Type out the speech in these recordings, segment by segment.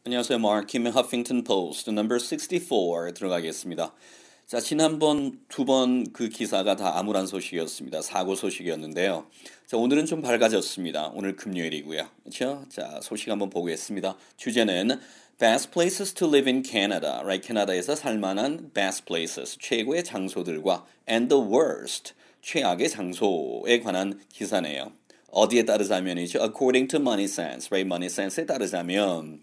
안녕하세요. 마크 김의 허핑턴 포스트 넘버 64 들어가겠습니다. 자, 지난번 두 번 그 기사가 다 암울한 소식이었습니다. 사고 소식이었는데요. 자, 오늘은 좀 밝아졌습니다. 오늘 금요일이고요. 그렇죠? 자, 소식 한번 보겠습니다. 주제는 Best Places to Live in Canada. Right? 캐나다에서 살만한 Best Places, 최고의 장소들과 And the Worst, 최악의 장소에 관한 기사네요. 어디에 따르자면이죠. According to Money Sense, right? Money Sense에 따르자면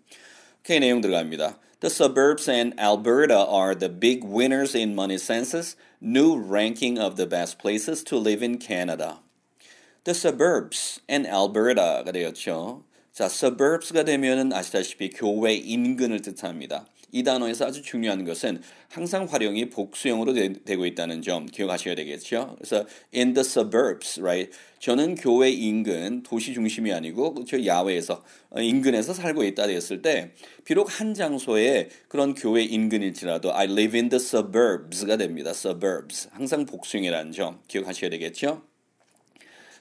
오케이, 내용 들어갑니다. The suburbs and Alberta are the big winners in Money Sense's new ranking of the best places to live in Canada. The suburbs and Alberta가 되었죠. 자, suburbs가 되면은 아시다시피 교외 인근을 뜻합니다. 이 단어에서 아주 중요한 것은 항상 활용이 복수형으로 되고 있다는 점 기억하셔야 되겠죠. 그래서 in the suburbs, right? 저는 교외 인근, 도시 중심이 아니고 저 야외에서 인근에서 살고 있다 됐을 때 비록 한 장소에 그런 교외 인근일지라도 I live in the suburbs가 됩니다. suburbs. 항상 복수형이라는 점 기억하셔야 되겠죠.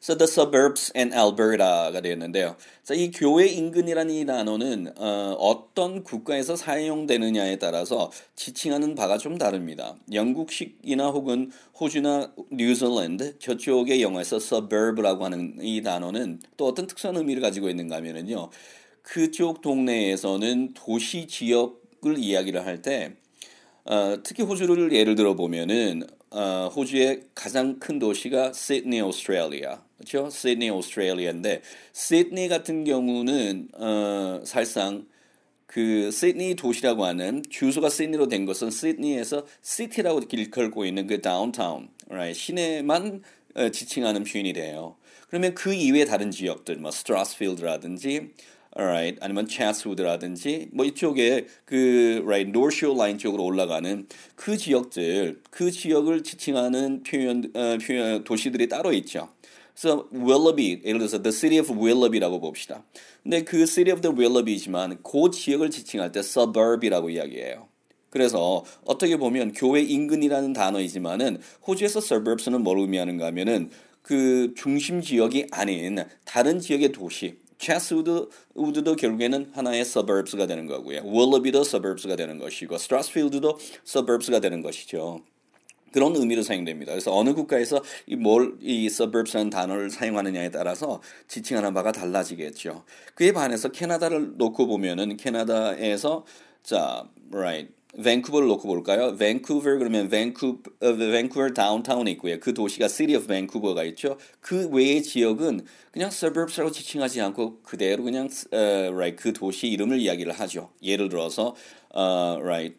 So the suburbs and Alberta가 되었는데요. 자, 이 교외 인근이라는 이 단어는 어떤 국가에서 사용되느냐에 따라서 지칭하는 바가 좀 다릅니다. 영국식이나 혹은 호주나 뉴질랜드 저쪽의 영어에서 suburb라고 하는 이 단어는 또 어떤 특수한 의미를 가지고 있는가 하면은요. 그쪽 동네에서는 도시 지역을 이야기를 할 때 특히 호주를 예를 들어 보면은 호주의 가장 큰 도시가 시드니, 오스트레일리아. 그렇죠? 시드니, 오스트레일리아인데 시드니 같은 경우는 사실상 그 시드니 도시라고 하는 주소가 시드니로 된 것은 시드니에서 시티라고 일컬고 있는 그 다운타운, right? 시내만 지칭하는 표현이 돼요. 그러면 그 이외의 다른 지역들, 뭐 스트라스필드라든지 alright. 아니면 chatswood라든지 뭐 이쪽에 그 right North Shore 라인 쪽으로 올라가는 그 지역들, 그 지역을 지칭하는 표현 도시들이 따로 있죠. 그래서 Willoughby, 예를 들어서 the city of Willoughby라고 봅시다. 근데 그 city of the Willoughby지만 그 지역을 지칭할 때 suburb이라고 이야기해요. 그래서 어떻게 보면 교외 인근이라는 단어이지만은 호주에서 suburbs는 뭘 의미하는가 하면은 그 중심 지역이 아닌 다른 지역의 도시, 체스우드도 결국에는 하나의 suburbs가 되는 거고요. Willoughby도 suburbs가 되는 것이고, 스트라스필드도 suburbs가 되는 것이죠. 그런 의미로 사용됩니다. 그래서 어느 국가에서 이 suburbs라는 단어를 사용하느냐에 따라서 지칭하는 바가 달라지겠죠. 그에 반해서 캐나다를 놓고 보면은 캐나다에서 자, right. 밴쿠버를 놓고 볼까요? 밴쿠버 그러면 밴쿠버 다운타운에 있고요. 그 도시가 City of Vancouver가 있죠. 그 외의 지역은 그냥 suburbs라고 지칭하지 않고 그대로 그냥 right, 그 도시 이름을 이야기를 하죠. 예를 들어서 right,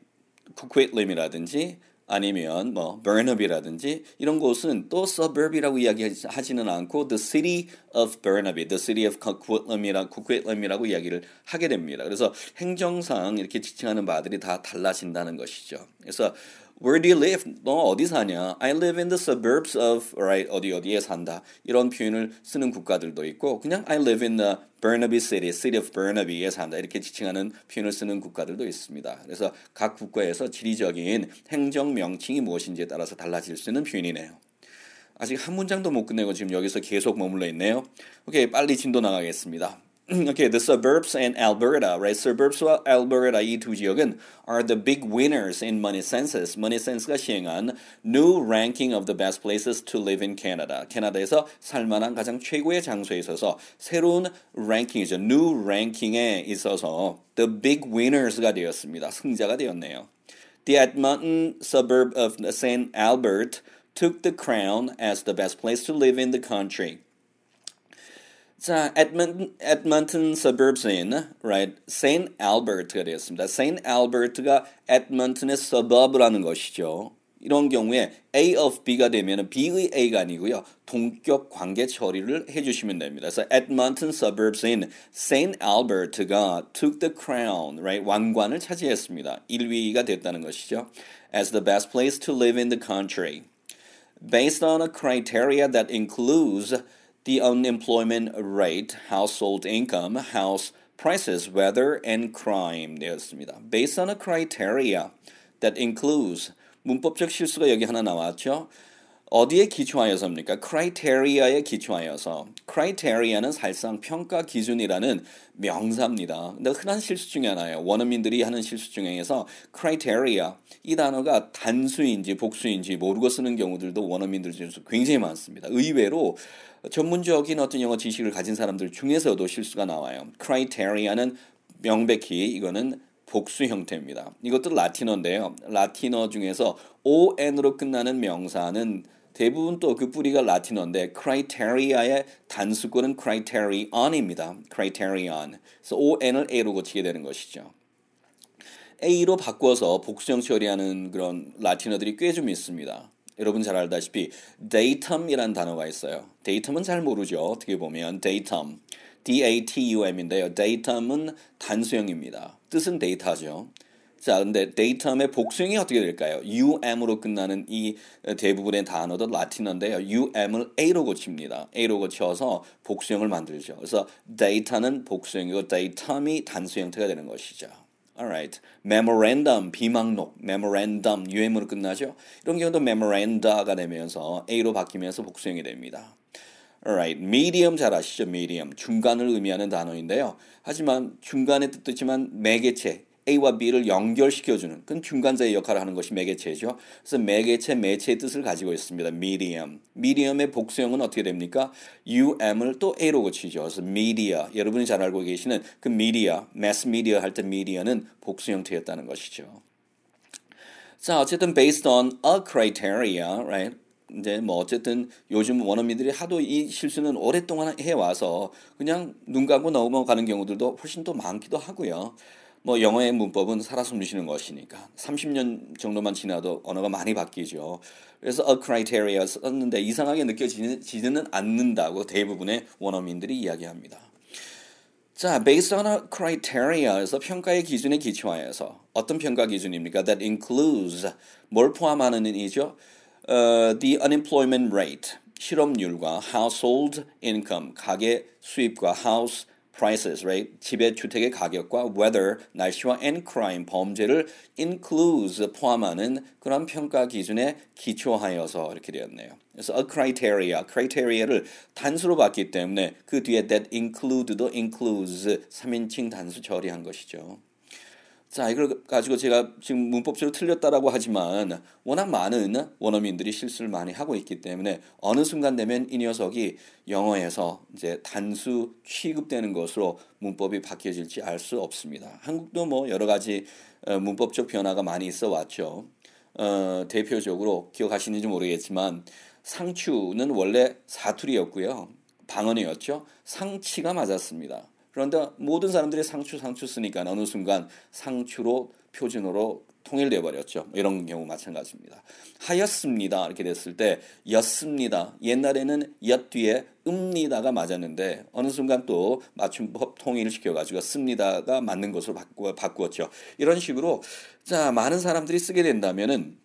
코quitlam이라든지 아니면 뭐 Burnaby라든지 이런 곳은 또 suburb이라고 이야기하지는 않고 the city of Burnaby, the city of coquitlam이라고 이야기를 하게 됩니다. 그래서 행정상 이렇게 지칭하는 바들이 다 달라진다는 것이죠. 그래서 Where do you live? 너 어디 사냐? I live in the suburbs of right 어디에 산다. 이런 표현을 쓰는 국가들도 있고 그냥 I live in the Burnaby City, City of Burnaby에 산다. 이렇게 지칭하는 표현을 쓰는 국가들도 있습니다. 그래서 각 국가에서 지리적인 행정 명칭이 무엇인지에 따라서 달라질 수 있는 표현이네요. 아직 한 문장도 못 끝내고 지금 여기서 계속 머물러 있네요. 오케이, 빨리 진도 나가겠습니다. Okay, the suburbs and Alberta, right? Suburbs와 Alberta 이 두 지역은 are the big winners in Money Census. Money Census가 시행한 new ranking of the best places to live in Canada. 캐나다에서 살만한 가장 최고의 장소에 있어서 새로운 랭킹이죠. new ranking에 있어서 the big winners가 되었습니다. 승자가 되었네요. The Edmonton suburb of St. Albert took the crown as the best place to live in the country. 자, Edmonton suburbs인 right, St. Albert가 되었습니다. St. Albert가 Edmonton의 suburb라는 것이죠. 이런 경우에 A of B가 되면 B의 A가 아니고요. 동격 관계 처리를 해주시면 됩니다. 그래서 Edmonton suburbs인 St. Albert가 took the crown, right, 왕관을 차지했습니다. 1위가 됐다는 것이죠. As the best place to live in the country. Based on a criteria that includes the unemployment rate, household income, house prices, weather, and crime 되었습니다. Based on a criteria that includes 문법적 실수가 여기 하나 나왔죠. 어디에 기초하여서입니까? criteria에 기초하여서. criteria는 사실상 평가 기준이라는 명사입니다. 근데 흔한 실수 중에 하나예요. 원어민들이 하는 실수 중에서 criteria 이 단어가 단수인지 복수인지 모르고 쓰는 경우들도 원어민들 중에서 굉장히 많습니다. 의외로 전문적인 어떤 영어 지식을 가진 사람들 중에서도 실수가 나와요. criteria는 명백히 이거는 복수 형태입니다. 이것도 라틴어인데요. 라틴어 중에서 on으로 끝나는 명사는 대부분 또 그 뿌리가 라틴어인데 criteria의 단수권은 criterion입니다. criterion. 그래서 on을 a로 고치게 되는 것이죠. a로 바꿔서 복수형 처리하는 그런 라틴어들이 꽤 좀 있습니다. 여러분 잘 알다시피 datum이라는 단어가 있어요. datum은 잘 모르죠. 어떻게 보면 datum, datum인데요. datum은 단수형입니다. 뜻은 데이터죠. 자, 근데 datum의 복수형이 어떻게 될까요? um으로 끝나는 이 대부분의 단어도 라틴어인데요. um을 a로 고칩니다. a로 고쳐서 복수형을 만들죠. 그래서 data는 복수형이고 datum이 단수 형태가 되는 것이죠. Alright. memorandum, 비망록, memorandum, um으로 끝나죠. 이런 경우도 memoranda가 되면서 a로 바뀌면서 복수형이 됩니다. Alright. medium 잘 아시죠? medium. 중간을 의미하는 단어인데요. 하지만 중간의 뜻도 있지만 매개체, A와 B를 연결시켜주는 그건 중간자의 역할을 하는 것이 매개체죠. 그래서 매개체, 매체의 뜻을 가지고 있습니다. medium. medium의 복수형은 어떻게 됩니까? um을 또 A로 고치죠. 그래서 media. 여러분이 잘 알고 계시는 그 media, mass media 할 때 media는 복수 형태였다는 것이죠. 자, 어쨌든 based on a criteria, right? 이제 뭐 어쨌든 요즘 원어민들이 하도 이 실수는 오랫동안 해와서 그냥 눈 감고 넘어가는 경우들도 훨씬 더 많기도 하고요. 뭐 영어의 문법은 살아 숨쉬는 것이니까 30년 정도만 지나도 언어가 많이 바뀌죠. 그래서 a criteria 썼는데 이상하게 느껴지지는 않는다고 대부분의 원어민들이 이야기합니다. 자, based on a criteria에서 평가의 기준에 기초하여서 어떤 평가 기준입니까? That includes 뭘 포함하는 이죠? The unemployment rate 실업률과 household income 가계 수입과 house prices, right? 집의 주택의 가격과 weather, 날씨와 and crime, 범죄를 includes, 포함하는 그런 평가 기준에 기초하여서 이렇게 되었네요. 그래서 a criteria를 단수로 봤기 때문에 그 뒤에 that include도 includes 3인칭 단수 처리한 것이죠. 자, 이걸 가지고 제가 지금 문법적으로 틀렸다라고 하지만 워낙 많은 원어민들이 실수를 많이 하고 있기 때문에 어느 순간 되면 이 녀석이 영어에서 이제 단수 취급되는 것으로 문법이 바뀌어질지 알 수 없습니다. 한국도 뭐 여러 가지 문법적 변화가 많이 있어 왔죠. 대표적으로 기억하시는지 모르겠지만 상추는 원래 사투리였고요. 방언이었죠. 상치가 맞았습니다. 그런데 모든 사람들이 상추 쓰니까 어느 순간 상추로 표준어로 통일돼 버렸죠. 이런 경우 마찬가지입니다. 하였습니다 이렇게 됐을 때 였습니다. 옛날에는 였 뒤에 읍니다가 맞았는데 어느 순간 또 맞춤법 통일시켜가지고 씁니다가 맞는 것으로 바꾸었죠. 이런 식으로 자 많은 사람들이 쓰게 된다면은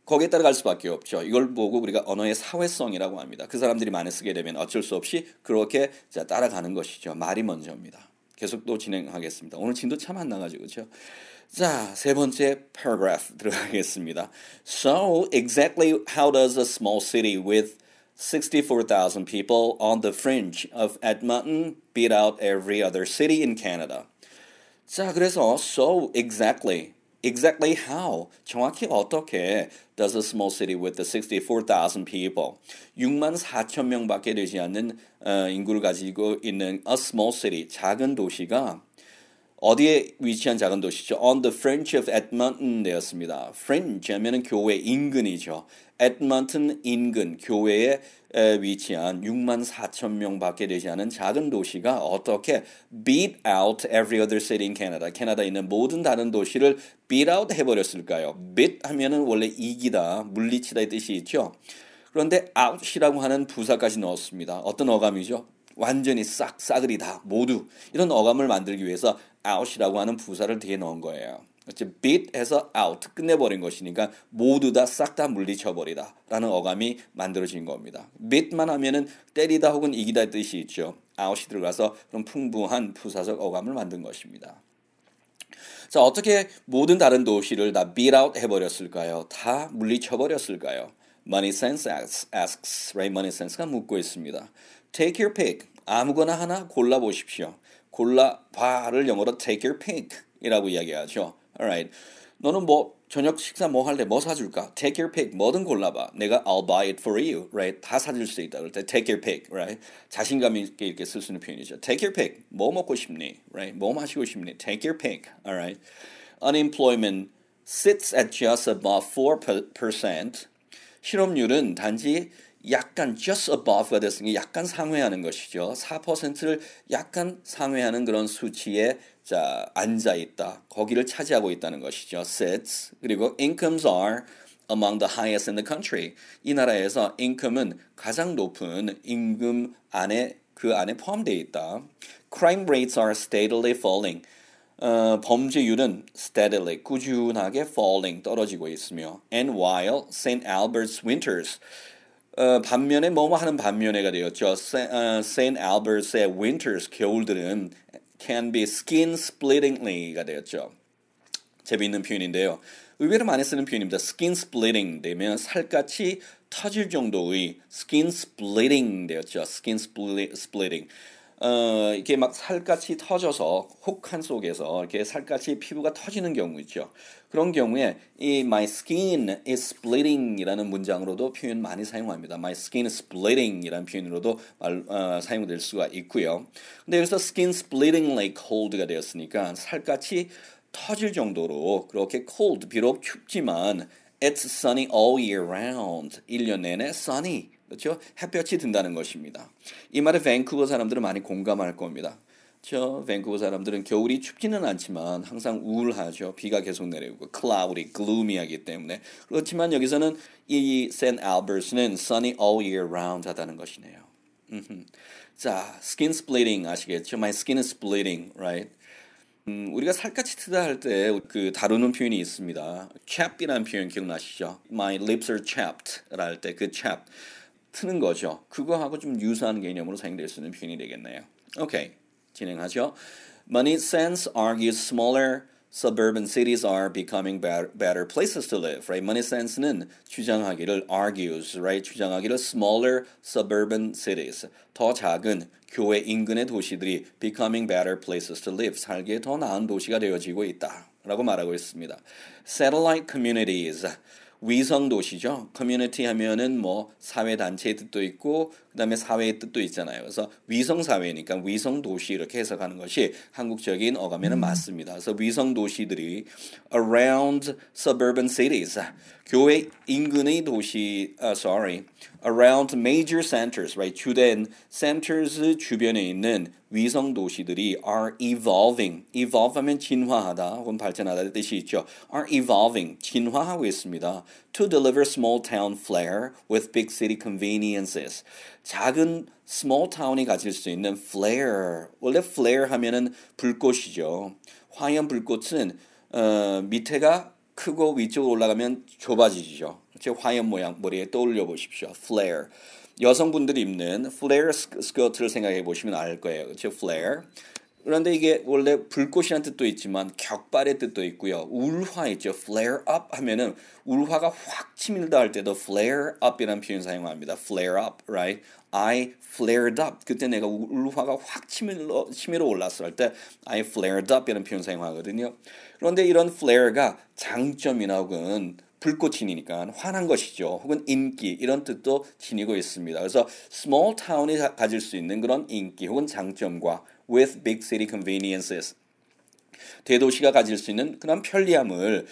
거기에 따라갈 수밖에 없죠. 이걸 보고 우리가 언어의 사회성이라고 합니다. 그 사람들이 많이 쓰게 되면 어쩔 수 없이 그렇게 따라가는 것이죠. 말이 먼저입니다. 계속 또 진행하겠습니다. 오늘 진도 참 안 나가지고 그렇죠. 자, 세 번째 paragraph 들어가겠습니다. So, exactly how does a small city with 64,000 people on the fringe of Edmonton beat out every other city in Canada? 자, 그래서 so exactly how 정확히 어떻게 does a small city with the 64,000 people 6만 4천 명밖에 되지 않는 인구를 가지고 있는 a small city 작은 도시가 어디에 위치한 작은 도시죠? On the fringe of Edmonton 되었습니다. fringe 하면은 교회 인근이죠. Edmonton 인근 교회에 위치한 6만 4천 명밖에 되지 않은 작은 도시가 어떻게 beat out every other city in Canada. 캐나다에 있는 모든 다른 도시를 beat out 해버렸을까요? beat 하면은 원래 이기다, 물리치다의 뜻이 있죠. 그런데 out이라고 하는 부사까지 넣었습니다. 어떤 어감이죠? 완전히 싸그리 다 모두 이런 어감을 만들기 위해서 out이라고 하는 부사를 뒤에 넣은 거예요. beat 해서 out 끝내버린 것이니까 모두 다 싹 다 물리쳐버리다 라는 어감이 만들어진 겁니다. beat만 하면은 때리다 혹은 이기다 뜻이 있죠. out이 들어가서 그런 풍부한 부사적 어감을 만든 것입니다. 자, 어떻게 모든 다른 도시를 다 beat out 해버렸을까요? 다 물리쳐버렸을까요? Money Sense asks, right? Money Sense가 묻고 있습니다. Take your pick. 아무거나 하나 골라보십시오. 골라봐를 영어로 take your pick이라고 이야기하죠. Alright. 너는 뭐 저녁 식사 뭐 할래? 뭐 사줄까? Take your pick. 뭐든 골라봐. 내가 I'll buy it for you, right? 다 사줄 수 있다. 그럴 때 take your pick, right? 자신감 있게 이렇게 쓸 수 있는 표현이죠. Take your pick. 뭐 먹고 싶니, right? 뭐 마시고 싶니? Take your pick, alright? Unemployment sits at just above 4%. 실업률은 단지 약간 just above가 됐으니 약간 상회하는 것이죠. 4%를 약간 상회하는 그런 수치에 앉아 있다. 거기를 차지하고 있다는 것이죠. sits. 그리고 incomes are among the highest in the country. 이 나라에서 income은 가장 높은 임금 안에 그 안에 포함되어 있다. crime rates are steadily falling. 범죄율은 steadily, 꾸준하게 falling, 떨어지고 있으며 and while St. Albert's winters 반면에 뭐뭐 하는 반면에가 되었죠. St. Albert's winters, 겨울들은 can be skin-splittingly가 되었죠. 재미있는 표현인데요. 의외로 많이 쓰는 표현입니다. skin splitting 되면 살갗이 터질 정도의 skin splitting 되었죠. skin splitting. 이렇게 막 살갗이 터져서 혹한 속에서 이렇게 살갗이 피부가 터지는 경우 있죠. 그런 경우에 이 my skin is splitting이라는 문장으로도 표현 많이 사용합니다. My skin is splitting이라는 표현으로도 사용될 수가 있고요. 근데 여기서 skin splittingly cold가 되었으니까 살갗이 터질 정도로 그렇게 cold 비록 춥지만 it's sunny all year round 1년 내내 sunny 그렇죠? 햇볕이 든다는 것입니다. 이 말에 밴쿠버 사람들은 많이 공감할 겁니다. 그렇죠? 밴쿠버 사람들은 겨울이 춥지는 않지만 항상 우울하죠. 비가 계속 내리고 cloudy, gloomy하기 때문에 그렇지만 여기서는 이 St. Albert는 sunny all year round 하다는 것이네요. 자, skin splitting 아시겠죠? My skin is splitting, right? 우리가 살갗이 트다 할 때 그 다루는 표현이 있습니다. chapped이라는 표현 기억나시죠? My lips are chapped 할 때 그 chap 트는 거죠. 그거하고 좀 유사한 개념으로 사용될 수 있는 표현이 되겠네요. 오케이, 진행하죠. Money Sense argues smaller suburban cities are becoming better places to live, right? Money Sense는 주장하기를 argues, right? 주장하기를 smaller suburban cities, 더 작은 교외 인근의 도시들이 becoming better places to live, 살기에 더 나은 도시가 되어지고 있다라고 말하고 있습니다. Satellite communities, 위성 도시죠. 커뮤니티 하면은 뭐 사회 단체의 뜻도 있고 그다음에 사회의 뜻도 있잖아요. 그래서 위성 사회니까 위성 도시 이렇게 해석하는 것이 한국적인 어감에는 맞습니다. 그래서 위성 도시들이 around suburban cities 교외 인근의 도시 around major centers, right? 주된 centers 주변에 있는 위성 도시들이 are evolving. evolve 하면 진화하다 혹은 발전하다는 뜻이 있죠. are evolving. 진화하고 있습니다. to deliver small town flair with big city conveniences. 작은 small town이 가질 수 있는 flair. 원래 flare 하면은 불꽃이죠. 화염 불꽃은 밑에가 크고 위쪽으로 올라가면 좁아지죠. 화염 모양 머리에 떠올려 보십시오. flare. 여성분들이 입는 flare 스커트를 생각해 보시면 알 거예요. 그렇죠? flare. 그런데 이게 원래 불꽃이라는 뜻도 있지만 격발의 뜻도 있고요. 울화 있죠. flare up 하면은 울화가 확 치밀다 할 때도 flare up이라는 표현 사용합니다. flare up, right? I flared up. 그때 내가 울화가 확 치밀어 올랐을 할 때 I flared up 이라는 표현 사용하거든요. 그런데 이런 flare가 장점이나 혹은 불꽃이니까 화난 것이죠. 혹은 인기 이런 뜻도 지니고 있습니다. 그래서 small town이 가질 수 있는 그런 인기 혹은 장점과 with big city conveniences 대도시가 가질 수 있는 그런 편리함을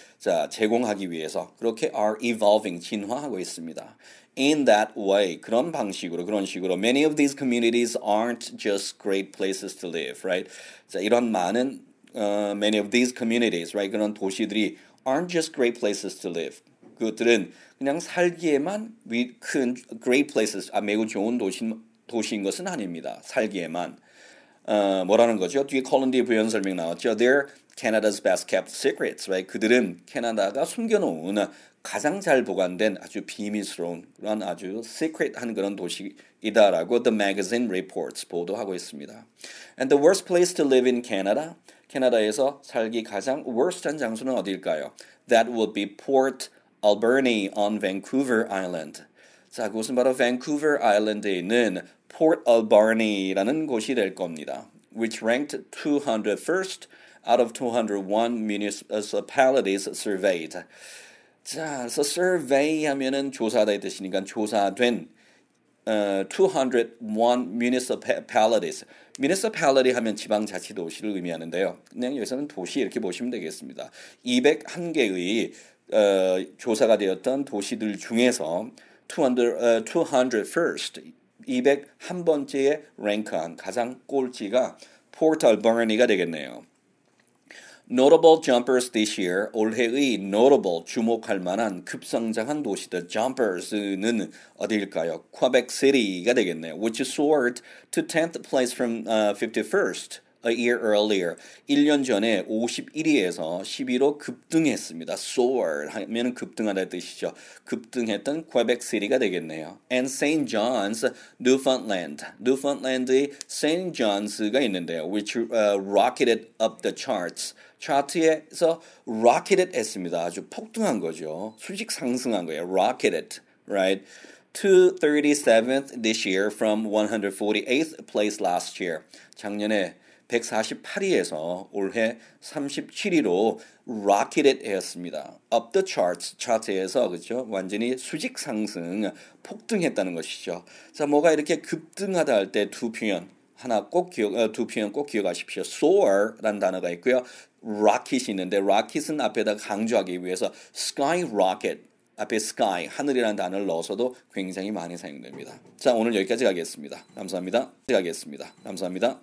제공하기 위해서 그렇게 are evolving 진화하고 있습니다. In that way 그런 방식으로 그런 식으로 many of these communities aren't just great places to live, right? 자, 이런 많은 many of these communities, right? 그런 도시들이 aren't just great places to live. 그것들은 그냥 살기에만 큰 great places, 매우 좋은 도시인 것은 아닙니다. 살기에만. 뭐라는 거죠? 뒤에 컬럼디의 부연 설명 나왔죠. They're Canada's best kept secrets, right? 그들은 캐나다가 숨겨놓은 가장 잘 보관된 아주 비밀스러운 그런 아주 secret한 그런 도시이다라고 The Magazine Reports 보도하고 있습니다. And the worst place to live in Canada, 캐나다에서 살기 가장 worst한 장소는 어디일까요? That would be Port Alberni on Vancouver Island. 자, 그곳은 바로 Vancouver Island에 있는 Port Alberni라는 곳이 될 겁니다. Which ranked 201st out of 201 municipalities surveyed. 자, 그래서 survey 하면은 조사하다 이 뜻이니까 조사된 201 municipalities. municipality 하면 지방자치도시를 의미하는데요. 그냥 여기서는 도시 이렇게 보시면 되겠습니다. 201개의 조사가 되었던 도시들 중에서 201st, 201번째에 랭크한 가장 꼴찌가 Port Alberni가 되겠네요. Notable jumpers this year. 올해의 notable, 주목할 만한 급성장한 도시들 jumpers는 어디일까요? Quebec City가 되겠네요. Which soared to 10th place from 51st a year earlier. 1년 전에 51위에서 10위로 급등했습니다. soar 하면 급등하다는 뜻이죠. 급등했던 Quebec City가 되겠네요. And St. John's, Newfoundland. Newfoundland의 St. John's가 있는데요. Which rocketed up the charts. 차트에서 rocketed 했습니다. 아주 폭등한 거죠. 수직 상승한 거예요. rocketed, right? To 37th this year from 148th place last year. 작년에 148위에서 올해 37위로 rocketed 했습니다. Up the charts, 차트에서 그렇죠? 완전히 수직 상승, 폭등했다는 것이죠. 자, 뭐가 이렇게 급등하다 할 때 두 표현 두 표현 꼭 기억하십시오. soar라는 단어가 있고요. rocket이 있는데 rocket은 앞에다 강조하기 위해서 skyrocket 앞에 sky, 하늘이라는 단어를 넣어서도 굉장히 많이 사용됩니다. 자, 오늘 여기까지 가겠습니다. 감사합니다. 감사합니다.